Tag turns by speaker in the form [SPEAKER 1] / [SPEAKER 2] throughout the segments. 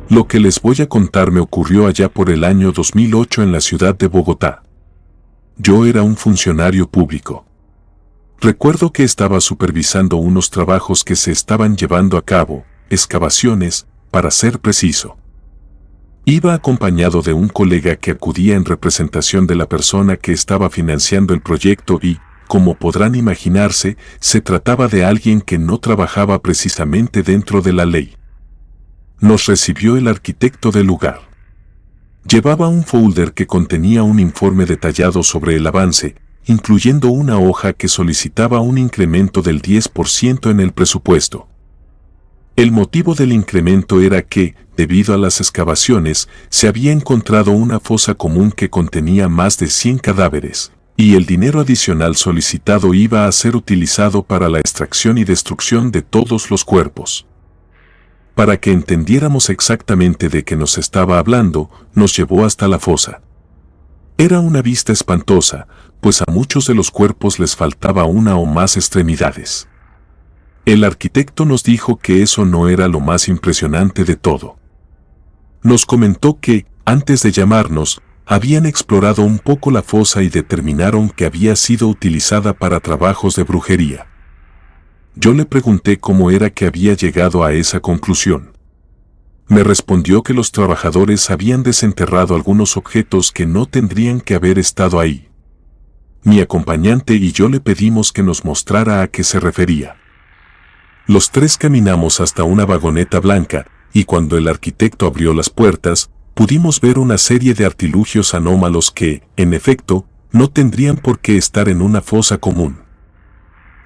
[SPEAKER 1] Lo que les voy a contar me ocurrió allá por el año 2008 en la ciudad de Bogotá. Yo era un funcionario público. Recuerdo que estaba supervisando unos trabajos que se estaban llevando a cabo, excavaciones, para ser preciso. Iba acompañado de un colega que acudía en representación de la persona que estaba financiando el proyecto y, como podrán imaginarse, se trataba de alguien que no trabajaba precisamente dentro de la ley. Nos recibió el arquitecto del lugar. Llevaba un folder que contenía un informe detallado sobre el avance, incluyendo una hoja que solicitaba un incremento del 10% en el presupuesto. El motivo del incremento era que, debido a las excavaciones, se había encontrado una fosa común que contenía más de 100 cadáveres, y el dinero adicional solicitado iba a ser utilizado para la extracción y destrucción de todos los cuerpos. Para que entendiéramos exactamente de qué nos estaba hablando, nos llevó hasta la fosa. Era una vista espantosa, pues a muchos de los cuerpos les faltaba una o más extremidades. El arquitecto nos dijo que eso no era lo más impresionante de todo. Nos comentó que, antes de llamarnos, habían explorado un poco la fosa y determinaron que había sido utilizada para trabajos de brujería. Yo le pregunté cómo era que había llegado a esa conclusión. Me respondió que los trabajadores habían desenterrado algunos objetos que no tendrían que haber estado ahí. Mi acompañante y yo le pedimos que nos mostrara a qué se refería. Los tres caminamos hasta una vagoneta blanca, y cuando el arquitecto abrió las puertas, pudimos ver una serie de artilugios anómalos que, en efecto, no tendrían por qué estar en una fosa común.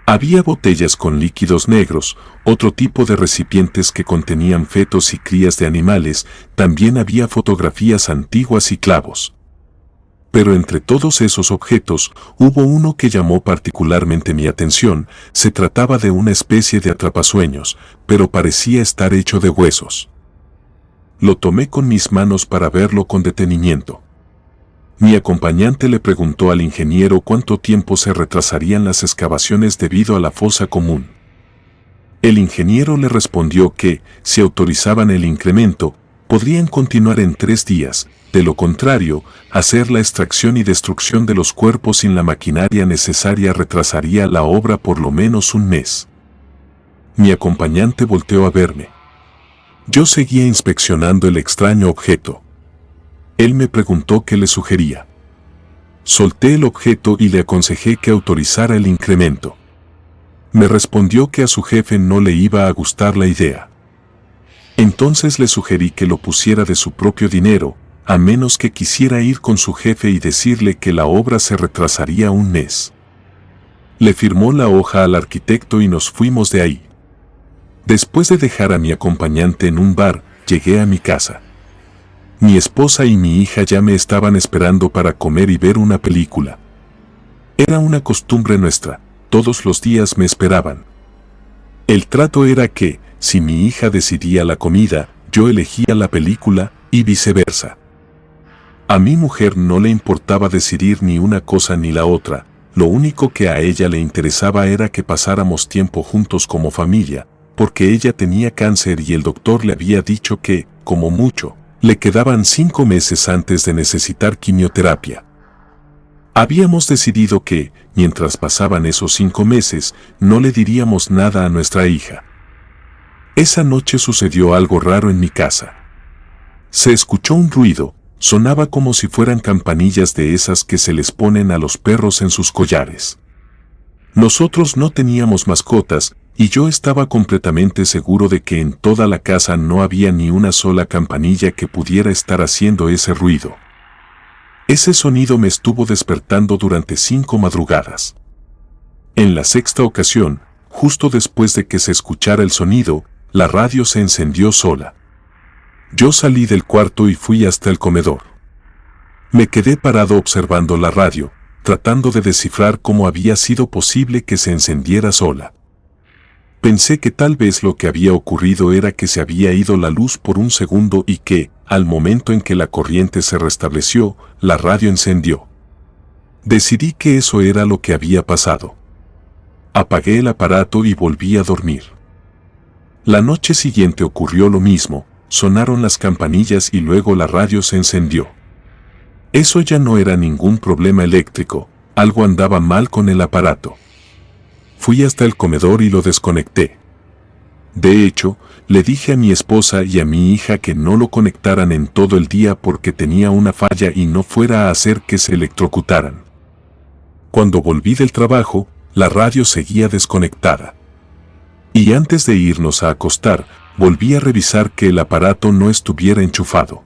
[SPEAKER 1] Había botellas con líquidos negros, otro tipo de recipientes que contenían fetos y crías de animales, también había fotografías antiguas y clavos. Pero entre todos esos objetos, hubo uno que llamó particularmente mi atención. Se trataba de una especie de atrapasueños, pero parecía estar hecho de huesos. Lo tomé con mis manos para verlo con detenimiento. Mi acompañante le preguntó al ingeniero cuánto tiempo se retrasarían las excavaciones debido a la fosa común. El ingeniero le respondió que, si autorizaban el incremento, podrían continuar en 3 días, de lo contrario, hacer la extracción y destrucción de los cuerpos sin la maquinaria necesaria retrasaría la obra por lo menos 1 mes. Mi acompañante volteó a verme. Yo seguía inspeccionando el extraño objeto. Él me preguntó qué le sugería. Solté el objeto y le aconsejé que autorizara el incremento. Me respondió que a su jefe no le iba a gustar la idea. Entonces le sugerí que lo pusiera de su propio dinero, a menos que quisiera ir con su jefe y decirle que la obra se retrasaría 1 mes. Le firmó la hoja al arquitecto y nos fuimos de ahí. Después de dejar a mi acompañante en un bar, llegué a mi casa. Mi esposa y mi hija ya me estaban esperando para comer y ver una película. Era una costumbre nuestra, todos los días me esperaban. El trato era que, si mi hija decidía la comida, yo elegía la película, y viceversa. A mi mujer no le importaba decidir ni una cosa ni la otra, lo único que a ella le interesaba era que pasáramos tiempo juntos como familia, porque ella tenía cáncer y el doctor le había dicho que, como mucho, le quedaban 5 meses antes de necesitar quimioterapia. Habíamos decidido que, mientras pasaban esos 5 meses, no le diríamos nada a nuestra hija. Esa noche sucedió algo raro en mi casa. Se escuchó un ruido, sonaba como si fueran campanillas de esas que se les ponen a los perros en sus collares. Nosotros no teníamos mascotas, y yo estaba completamente seguro de que en toda la casa no había ni una sola campanilla que pudiera estar haciendo ese ruido. Ese sonido me estuvo despertando durante 5 madrugadas. En la 6ª ocasión, justo después de que se escuchara el sonido, la radio se encendió sola. Yo salí del cuarto y fui hasta el comedor. Me quedé parado observando la radio, tratando de descifrar cómo había sido posible que se encendiera sola. Pensé que tal vez lo que había ocurrido era que se había ido la luz por un segundo y que, al momento en que la corriente se restableció, la radio encendió. Decidí que eso era lo que había pasado. Apagué el aparato y volví a dormir. La noche siguiente ocurrió lo mismo, sonaron las campanillas y luego la radio se encendió. Eso ya no era ningún problema eléctrico, algo andaba mal con el aparato. Fui hasta el comedor y lo desconecté. De hecho, le dije a mi esposa y a mi hija que no lo conectaran en todo el día porque tenía una falla y no fuera a hacer que se electrocutaran. Cuando volví del trabajo, la radio seguía desconectada. Y antes de irnos a acostar, volví a revisar que el aparato no estuviera enchufado.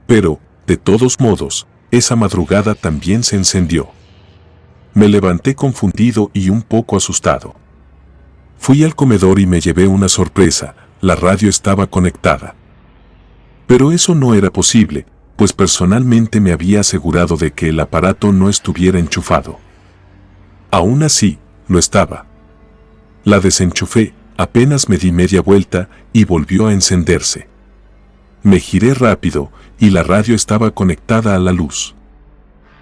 [SPEAKER 1] Pero, de todos modos, esa madrugada también se encendió. Me levanté confundido y un poco asustado. Fui al comedor y me llevé una sorpresa, la radio estaba conectada. Pero eso no era posible, pues personalmente me había asegurado de que el aparato no estuviera enchufado. Aún así, lo estaba. La desenchufé, apenas me di media vuelta y volvió a encenderse. Me giré rápido y la radio estaba conectada a la luz.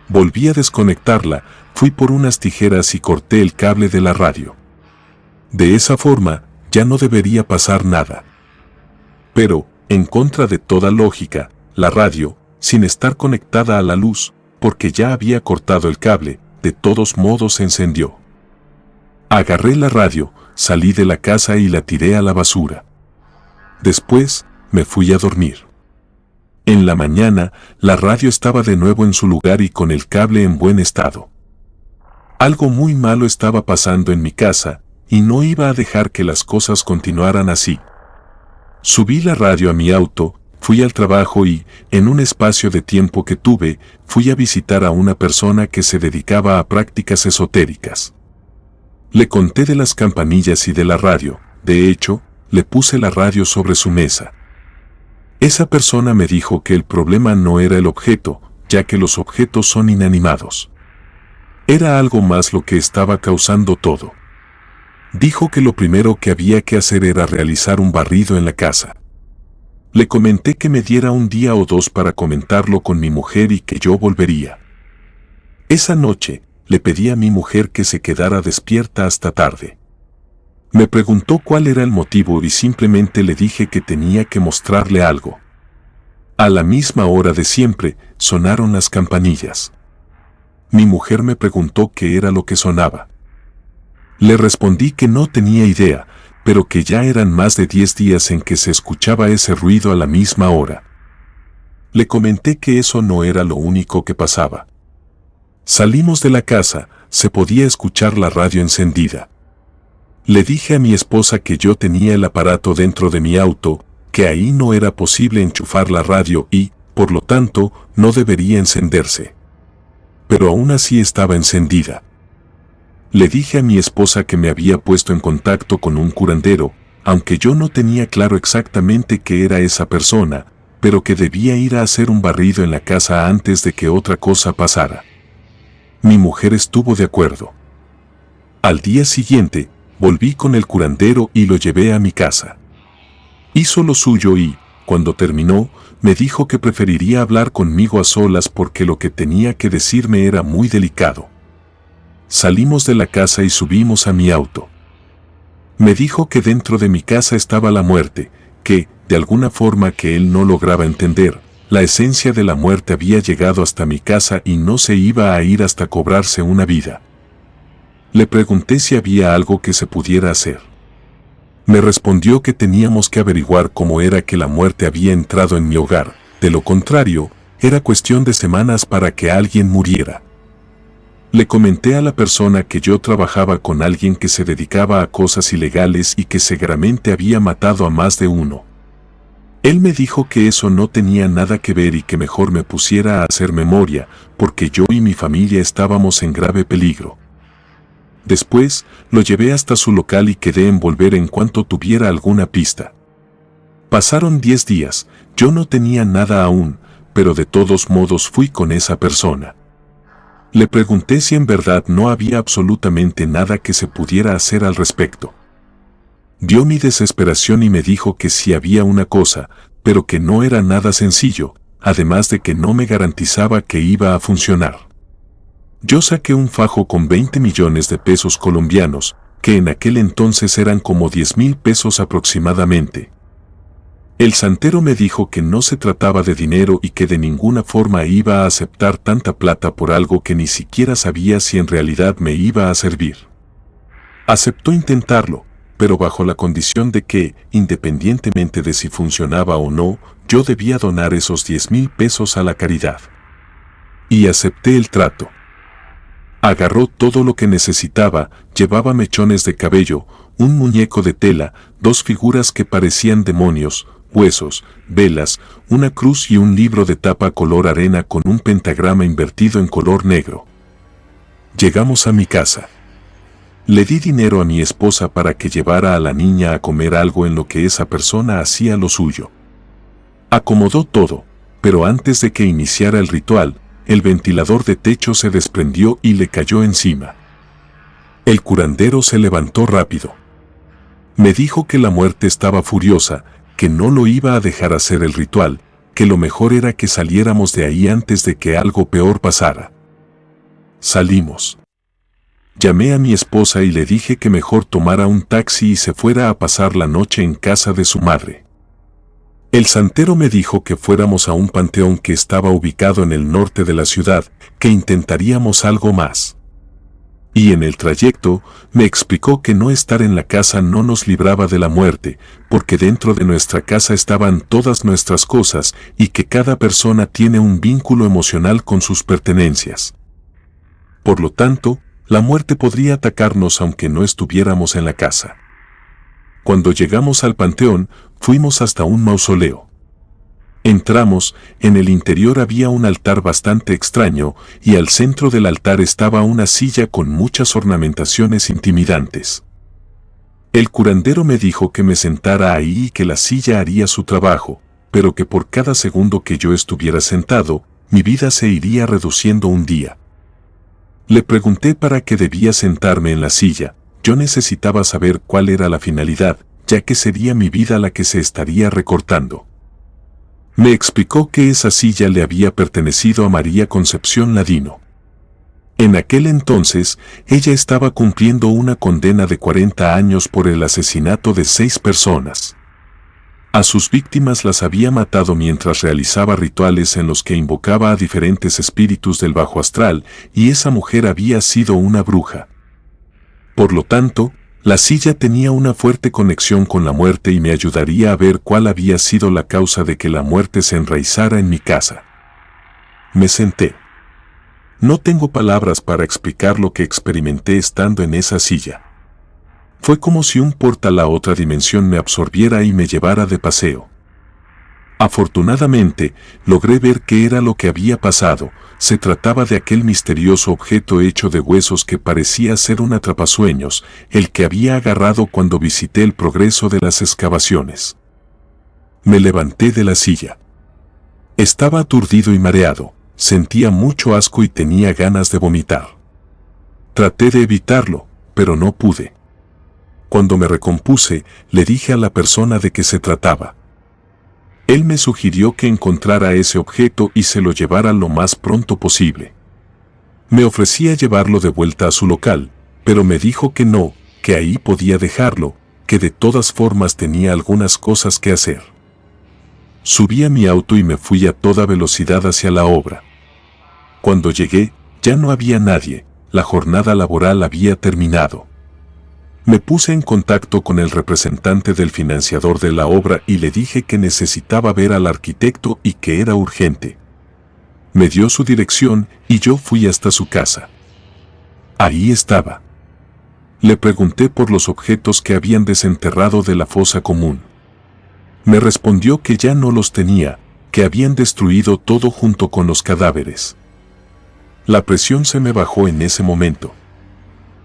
[SPEAKER 1] Volví a desconectarla, fui por unas tijeras y corté el cable de la radio. De esa forma, ya no debería pasar nada. Pero, en contra de toda lógica, la radio, sin estar conectada a la luz, porque ya había cortado el cable, de todos modos se encendió. Agarré la radio, salí de la casa y la tiré a la basura. Después, me fui a dormir. En la mañana, la radio estaba de nuevo en su lugar y con el cable en buen estado. Algo muy malo estaba pasando en mi casa, y no iba a dejar que las cosas continuaran así. Subí la radio a mi auto, fui al trabajo y, en un espacio de tiempo que tuve, fui a visitar a una persona que se dedicaba a prácticas esotéricas. Le conté de las campanillas y de la radio, de hecho, le puse la radio sobre su mesa. Esa persona me dijo que el problema no era el objeto, ya que los objetos son inanimados. Era algo más lo que estaba causando todo. Dijo que lo primero que había que hacer era realizar un barrido en la casa. Le comenté que me diera un día o dos para comentarlo con mi mujer y que yo volvería. Esa noche, le pedí a mi mujer que se quedara despierta hasta tarde. Me preguntó cuál era el motivo y simplemente le dije que tenía que mostrarle algo. A la misma hora de siempre, sonaron las campanillas. Mi mujer me preguntó qué era lo que sonaba. Le respondí que no tenía idea, pero que ya eran más de 10 días en que se escuchaba ese ruido a la misma hora. Le comenté que eso no era lo único que pasaba. Salimos de la casa, se podía escuchar la radio encendida. Le dije a mi esposa que yo tenía el aparato dentro de mi auto, que ahí no era posible enchufar la radio y, por lo tanto, no debería encenderse. Pero aún así estaba encendida. Le dije a mi esposa que me había puesto en contacto con un curandero, aunque yo no tenía claro exactamente qué era esa persona, pero que debía ir a hacer un barrido en la casa antes de que otra cosa pasara. Mi mujer estuvo de acuerdo. Al día siguiente, volví con el curandero y lo llevé a mi casa. Hizo lo suyo y, cuando terminó, me dijo que preferiría hablar conmigo a solas porque lo que tenía que decirme era muy delicado. Salimos de la casa y subimos a mi auto. Me dijo que dentro de mi casa estaba la muerte, que, de alguna forma que él no lograba entender, la esencia de la muerte había llegado hasta mi casa y no se iba a ir hasta cobrarse una vida. Le pregunté si había algo que se pudiera hacer. Me respondió que teníamos que averiguar cómo era que la muerte había entrado en mi hogar, de lo contrario, era cuestión de semanas para que alguien muriera. Le comenté a la persona que yo trabajaba con alguien que se dedicaba a cosas ilegales y que seguramente había matado a más de uno. Él me dijo que eso no tenía nada que ver y que mejor me pusiera a hacer memoria, porque yo y mi familia estábamos en grave peligro. Después, lo llevé hasta su local y quedé en volver en cuanto tuviera alguna pista. Pasaron 10 días, yo no tenía nada aún, pero de todos modos fui con esa persona. Le pregunté si en verdad no había absolutamente nada que se pudiera hacer al respecto. Vio mi desesperación y me dijo que sí había una cosa, pero que no era nada sencillo, además de que no me garantizaba que iba a funcionar. Yo saqué un fajo con 20 millones de pesos colombianos, que en aquel entonces eran como 10.000 pesos aproximadamente. El santero me dijo que no se trataba de dinero y que de ninguna forma iba a aceptar tanta plata por algo que ni siquiera sabía si en realidad me iba a servir. Aceptó intentarlo, pero bajo la condición de que, independientemente de si funcionaba o no, yo debía donar esos 10,000 pesos a la caridad. Y acepté el trato. Agarró todo lo que necesitaba, llevaba mechones de cabello, un muñeco de tela, 2 figuras que parecían demonios, huesos, velas, una cruz y un libro de tapa color arena con un pentagrama invertido en color negro. Llegamos a mi casa. Le di dinero a mi esposa para que llevara a la niña a comer algo en lo que esa persona hacía lo suyo. Acomodó todo, pero antes de que iniciara el ritual, el ventilador de techo se desprendió y le cayó encima. El curandero se levantó rápido. Me dijo que la muerte estaba furiosa, que no lo iba a dejar hacer el ritual, que lo mejor era que saliéramos de ahí antes de que algo peor pasara. Salimos. Llamé a mi esposa y le dije que mejor tomara un taxi y se fuera a pasar la noche en casa de su madre. El santero me dijo que fuéramos a un panteón que estaba ubicado en el norte de la ciudad, que intentaríamos algo más. Y en el trayecto, me explicó que no estar en la casa no nos libraba de la muerte, porque dentro de nuestra casa estaban todas nuestras cosas y que cada persona tiene un vínculo emocional con sus pertenencias. Por lo tanto, la muerte podría atacarnos aunque no estuviéramos en la casa. Cuando llegamos al panteón, fuimos hasta un mausoleo. Entramos, en el interior había un altar bastante extraño, y al centro del altar estaba una silla con muchas ornamentaciones intimidantes. El curandero me dijo que me sentara ahí y que la silla haría su trabajo, pero que por cada segundo que yo estuviera sentado, mi vida se iría reduciendo un día. Le pregunté para qué debía sentarme en la silla. Yo necesitaba saber cuál era la finalidad, ya que sería mi vida la que se estaría recortando. Me explicó que esa silla le había pertenecido a María Concepción Ladino. En aquel entonces, ella estaba cumpliendo una condena de 40 años por el asesinato de 6 personas. A sus víctimas las había matado mientras realizaba rituales en los que invocaba a diferentes espíritus del bajo astral, y esa mujer había sido una bruja. Por lo tanto, la silla tenía una fuerte conexión con la muerte y me ayudaría a ver cuál había sido la causa de que la muerte se enraizara en mi casa. Me senté. No tengo palabras para explicar lo que experimenté estando en esa silla. Fue como si un portal a otra dimensión me absorbiera y me llevara de paseo. Afortunadamente, logré ver qué era lo que había pasado. Se trataba de aquel misterioso objeto hecho de huesos que parecía ser un atrapasueños, el que había agarrado cuando visité el progreso de las excavaciones. Me levanté de la silla. Estaba aturdido y mareado, sentía mucho asco y tenía ganas de vomitar. Traté de evitarlo, pero no pude. Cuando me recompuse, le dije a la persona de qué se trataba. Él me sugirió que encontrara ese objeto y se lo llevara lo más pronto posible. Me ofrecía llevarlo de vuelta a su local, pero me dijo que no, que ahí podía dejarlo, que de todas formas tenía algunas cosas que hacer. Subí a mi auto y me fui a toda velocidad hacia la obra. Cuando llegué, ya no había nadie, la jornada laboral había terminado. Me puse en contacto con el representante del financiador de la obra y le dije que necesitaba ver al arquitecto y que era urgente. Me dio su dirección y yo fui hasta su casa. Ahí estaba. Le pregunté por los objetos que habían desenterrado de la fosa común. Me respondió que ya no los tenía, que habían destruido todo junto con los cadáveres. La presión se me bajó en ese momento.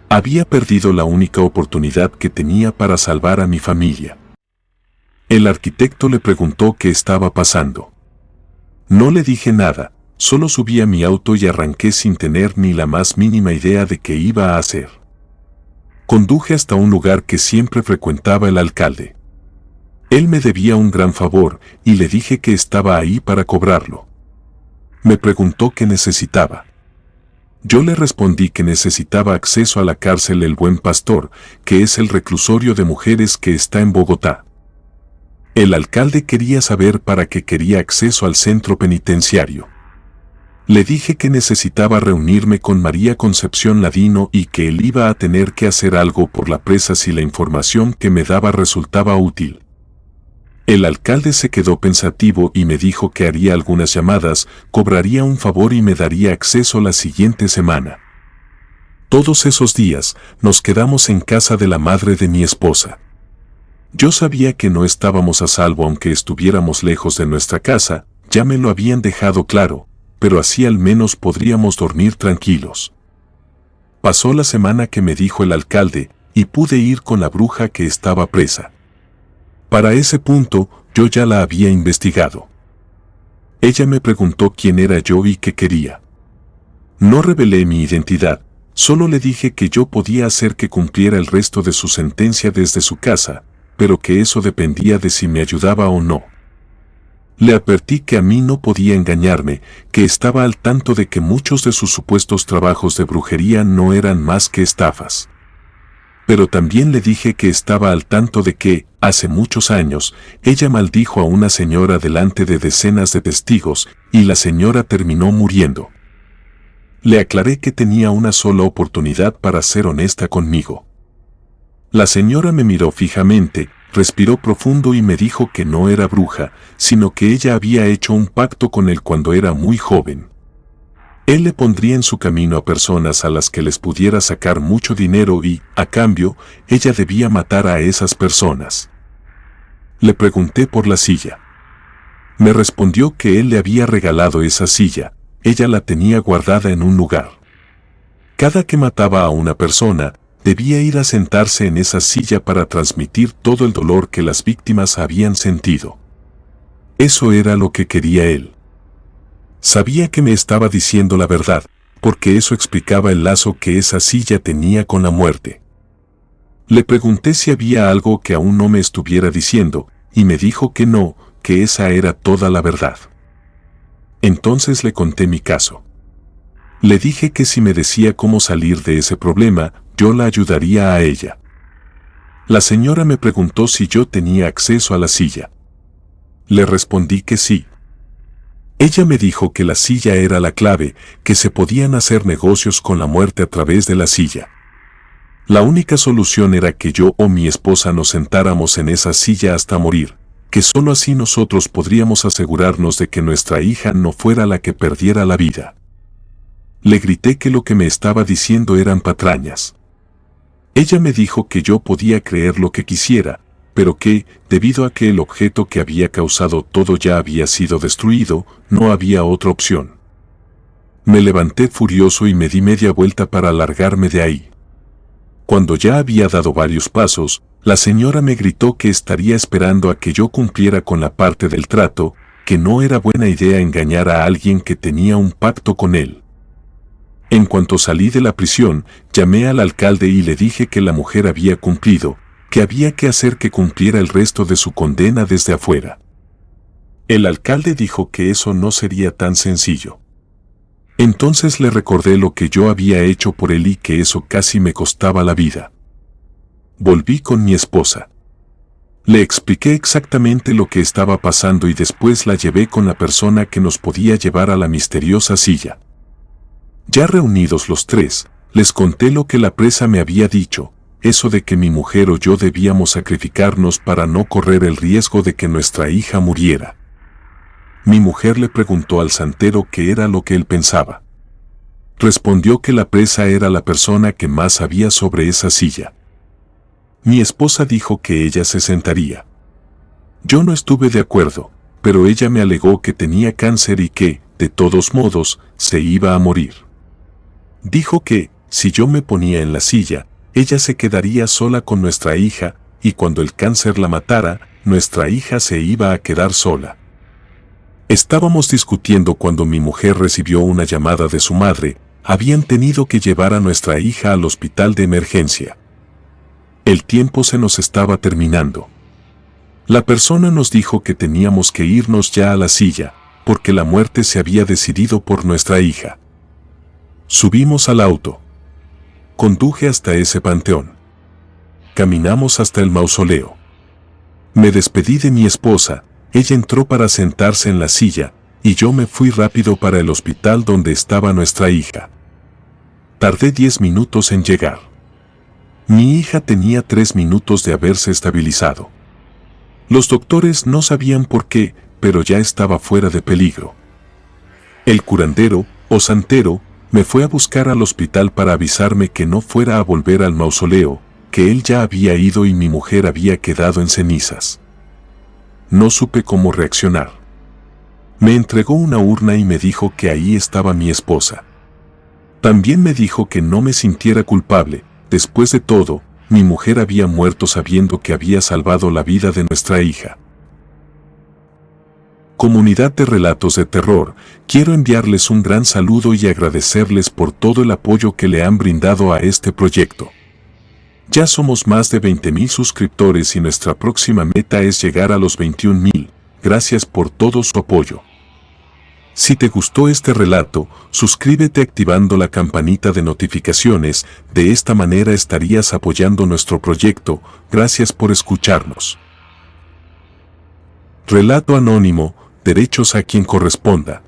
[SPEAKER 1] Había perdido la única oportunidad que tenía para salvar a mi familia. El arquitecto le preguntó qué estaba pasando. No le dije nada, solo subí a mi auto y arranqué sin tener ni la más mínima idea de qué iba a hacer. Conduje hasta un lugar que siempre frecuentaba el alcalde. Él me debía un gran favor y le dije que estaba ahí para cobrarlo. Me preguntó qué necesitaba. Yo le respondí que necesitaba acceso a la cárcel El Buen Pastor, que es el reclusorio de mujeres que está en Bogotá. El alcalde quería saber para qué quería acceso al centro penitenciario. Le dije que necesitaba reunirme con María Concepción Ladino y que él iba a tener que hacer algo por la presa si la información que me daba resultaba útil. El alcalde se quedó pensativo y me dijo que haría algunas llamadas, cobraría un favor y me daría acceso la siguiente semana. Todos esos días nos quedamos en casa de la madre de mi esposa. Yo sabía que no estábamos a salvo aunque estuviéramos lejos de nuestra casa, ya me lo habían dejado claro, pero así al menos podríamos dormir tranquilos. Pasó la semana que me dijo el alcalde y pude ir con la bruja que estaba presa. Para ese punto, yo ya la había investigado. Ella me preguntó quién era yo y qué quería. No revelé mi identidad, solo le dije que yo podía hacer que cumpliera el resto de su sentencia desde su casa, pero que eso dependía de si me ayudaba o no. Le advertí que a mí no podía engañarme, que estaba al tanto de que muchos de sus supuestos trabajos de brujería no eran más que estafas. Pero también le dije que estaba al tanto de que, hace muchos años, ella maldijo a una señora delante de decenas de testigos, y la señora terminó muriendo. Le aclaré que tenía una sola oportunidad para ser honesta conmigo. La señora me miró fijamente, respiró profundo y me dijo que no era bruja, sino que ella había hecho un pacto con él cuando era muy joven. Él le pondría en su camino a personas a las que les pudiera sacar mucho dinero y, a cambio, ella debía matar a esas personas. Le pregunté por la silla. Me respondió que él le había regalado esa silla, ella la tenía guardada en un lugar. Cada que mataba a una persona, debía ir a sentarse en esa silla para transmitir todo el dolor que las víctimas habían sentido. Eso era lo que quería él. Sabía que me estaba diciendo la verdad, porque eso explicaba el lazo que esa silla tenía con la muerte. Le pregunté si había algo que aún no me estuviera diciendo, y me dijo que no, que esa era toda la verdad. Entonces le conté mi caso. Le dije que si me decía cómo salir de ese problema, yo la ayudaría a ella. La señora me preguntó si yo tenía acceso a la silla. Le respondí que sí. Ella me dijo que la silla era la clave, que se podían hacer negocios con la muerte a través de la silla. La única solución era que yo o mi esposa nos sentáramos en esa silla hasta morir, que sólo así nosotros podríamos asegurarnos de que nuestra hija no fuera la que perdiera la vida. Le grité que lo que me estaba diciendo eran patrañas. Ella me dijo que yo podía creer lo que quisiera, pero que, debido a que el objeto que había causado todo ya había sido destruido, no había otra opción. Me levanté furioso y me di media vuelta para largarme de ahí. Cuando ya había dado varios pasos, la señora me gritó que estaría esperando a que yo cumpliera con la parte del trato, que no era buena idea engañar a alguien que tenía un pacto con él. En cuanto salí de la prisión, llamé al alcalde y le dije que la mujer había cumplido, que había que hacer que cumpliera el resto de su condena desde afuera. El alcalde dijo que eso no sería tan sencillo. Entonces le recordé lo que yo había hecho por él y que eso casi me costaba la vida. Volví con mi esposa. Le expliqué exactamente lo que estaba pasando y después la llevé con la persona que nos podía llevar a la misteriosa silla. Ya reunidos los tres, les conté lo que la presa me había dicho, eso de que mi mujer o yo debíamos sacrificarnos para no correr el riesgo de que nuestra hija muriera. Mi mujer le preguntó al santero qué era lo que él pensaba. Respondió que la presa era la persona que más sabía sobre esa silla. Mi esposa dijo que ella se sentaría. Yo no estuve de acuerdo, pero ella me alegó que tenía cáncer y que, de todos modos, se iba a morir. Dijo que, si yo me ponía en la silla, ella se quedaría sola con nuestra hija, y cuando el cáncer la matara, nuestra hija se iba a quedar sola. Estábamos discutiendo cuando mi mujer recibió una llamada de su madre, habían tenido que llevar a nuestra hija al hospital de emergencia. El tiempo se nos estaba terminando. La persona nos dijo que teníamos que irnos ya a la silla, porque la muerte se había decidido por nuestra hija. Subimos al auto. Conduje hasta ese panteón. Caminamos hasta el mausoleo. Me despedí de mi esposa, ella entró para sentarse en la silla, y yo me fui rápido para el hospital donde estaba nuestra hija. Tardé 10 minutos en llegar. Mi hija tenía 3 minutos de haberse estabilizado. Los doctores no sabían por qué, pero ya estaba fuera de peligro. El curandero, o santero, me fue a buscar al hospital para avisarme que no fuera a volver al mausoleo, que él ya había ido y mi mujer había quedado en cenizas. No supe cómo reaccionar. Me entregó una urna y me dijo que ahí estaba mi esposa. También me dijo que no me sintiera culpable, después de todo, mi mujer había muerto sabiendo que había salvado la vida de nuestra hija. Comunidad de Relatos de Terror, quiero enviarles un gran saludo y agradecerles por todo el apoyo que le han brindado a este proyecto. Ya somos más de 20,000 suscriptores y nuestra próxima meta es llegar a los 21,000. Gracias por todo su apoyo. Si te gustó este relato, suscríbete activando la campanita de notificaciones, de esta manera estarías apoyando nuestro proyecto. Gracias por escucharnos. Relato anónimo, derechos a quien corresponda.